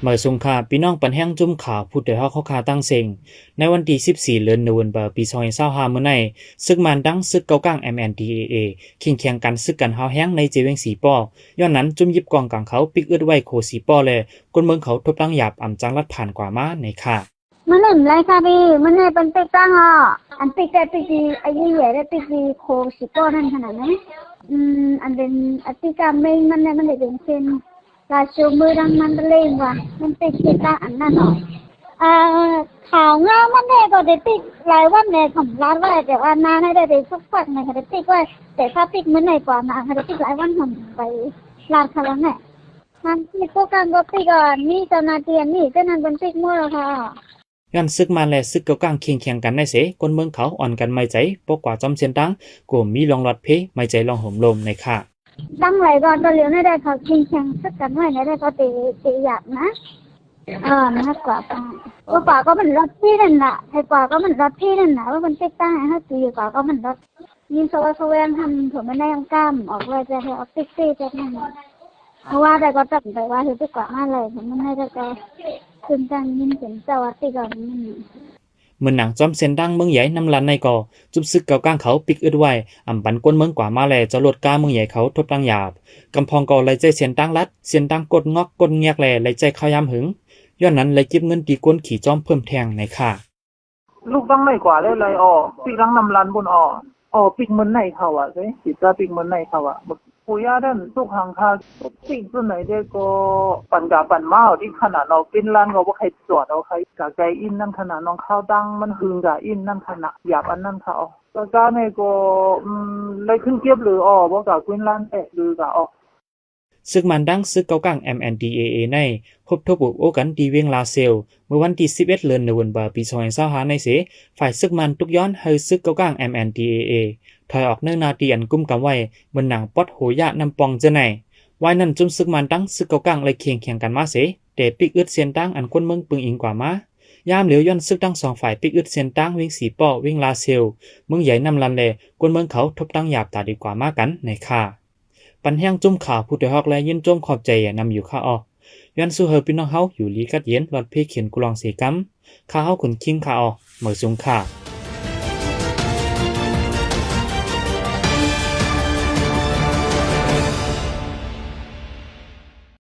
เมื่อสงขลาพี่น้องปันแห้งจุ่มข่าวผู้ใดฮอกเขาคาตั้งเซ็งในวันที่14เดือนโนเวมเบอร์ปี2025มื้อในซึกมันดังซึกเกากลาง MNDAA ขิงเคียงกันซึกกันเฮาแห้งในเจเวงสีป้อย้อนนั้นจุ่มยิบกองกลางเขาปิกอึดไว้โคสีป้อแลคนเมืองเขาทบตั้งหยาบอำจังลัดผ่านกว่ามาในค่ะมันหนึ่งไรค่ะพี่มันเนี่ยเป็นปิกตั้งอ่ะอันปิกแต่ปิกดีไอ้ยี่ใหญ่ได้ปิกดีโคสิโก้นั่นขนาดนั้นอันเป็นอติกรรมไม่มันเนี่ยมันเลยเป็นเช่นราชูมือดังมันเล่งว่ะมันปิกปิกตั้งอันนั้นหน่อยข่าวงามันเนี่ยก็ได้ปิกหลายวันเนี่ยของร้านว่าแต่ว่านานให้ได้ไปสักพักเนี่ยเขาได้ปิกว่าแต่ถ้าปิกมื้อไหนกว่ามาเขาได้ปิกหลายวันผมไปร้านคาราเนี่ยมันปิกพวกกันก็ปิกก่อนนี่เจ้าหน้าที่นี่ก็นั่นเป็นปิกมั่วแล้วค่ะย้อนซึกมันและซึกเกากลางเคียงกันได้เสคนเมืองเขาอ่อนกันไม่ใจปกกว่าจอมเสียนตังกูมีลองรอดเพไม่ใจลองห่มลมในค่ะตั้งไหลก่อนตัวเหลียวไม่ได้เขาเคียงซึกกันไว้ไม่ได้เขาตีหยาบนะมากกว่าป่าก็มันรถพี่นั่นแหละไอ้ป่าก็มันรถพี่นั่นแหละว่ามันปิกตั้งให้ตีป่าก็มันรถยิงโซเวนทำผมไม่ได้ยังกล้ามออกเลยจะให้ออกปิกซี่จะนั่นเพราะว่าแต่ก็ตัดไปว่าคือปิกกว่ามาเลยผมไม่ได้ก็ขึ้นตั้งยินเสียงเจ้าวัดปิกก่อนเมืองหนังจอมเส้นดังเมืองใหญ่น้ำลันในก่อจุบซึกเกากลางเขาปิกอึดไว้อำปันก้นเมืองกว่ามาแลจะลดกาเมืองใหญ่เขาทดตั้งหยาบกำพองก่อไหลใจเสียนตั้งรัดเสียนตั้งกดงอกกดเงียกแลไหลใจข้าวยามหึงย้อนนั้นไหลจิบเงินตีก้นขี่จอมเพิ่มแทงในค่ะลูกตั้งไหนกว่าเลยปิกตั้งนำลันบนปิกเหมือนไหนเขาอ่ะสิสิจะปิกเหมือนไหนเขาอ่ะปู่ย่าท่านทุกทางค่ะปิกส่วนไหนได้ก็ปั่นกาปั่นมาที่ขนาดเราเป็นร้านก็ว่าใครจอดเอาใครกะใจอินนั่นขนาดน้องข้าวดังมันหึงกะอินนั่นขนาดหยาบอันนั่นเขาแล้วก็ในก็เลยขึ้นเก็บหรือว่ากะกวินร้านหรือกะซึกมันดังซึกเกากลาง MNDAA ในพบทบโอกันดีเวียงลาเซลเมื่อวันที่11เดือนโนเวมเบอร์ปี2025ในเสฝ่ายซึกมันทุกย้อนให้ซึกเกากลาง MNDAA ถอยออกเนื้อนาตีอันกุมกำไว้บนหนังปอดโหยะนำปองเจไหนไว้นั่นจุ่มซึกมันดังซึกเกากลางเลยเคียงกันมาเสแต่ปิกอึดเสียนตั้งอันก้นเมืองปึงอิงกว่ามายามเหลียวย้อนซึกทั้งสองฝ่ายปิกอึดเสียนตั้งวิ่งสีป้อวิ่งลาเซลเมืองใหญ่นำลันแลก้นเมืองเขาทบตั้งหยาบตาดีกว่ามากันในค่ะปันแห้งจุ่มข่าวผู้ใดฮอกและยินโจมขอบใจนำอยู่ข้าออกย้อนสู้เฮอพี่น้องเฮาอยู่ลีกัดเย็นรอดเพเขียนกุลองเสกัมข้าเฮาขุนคิงข้าออกเหมือสูงค่ะ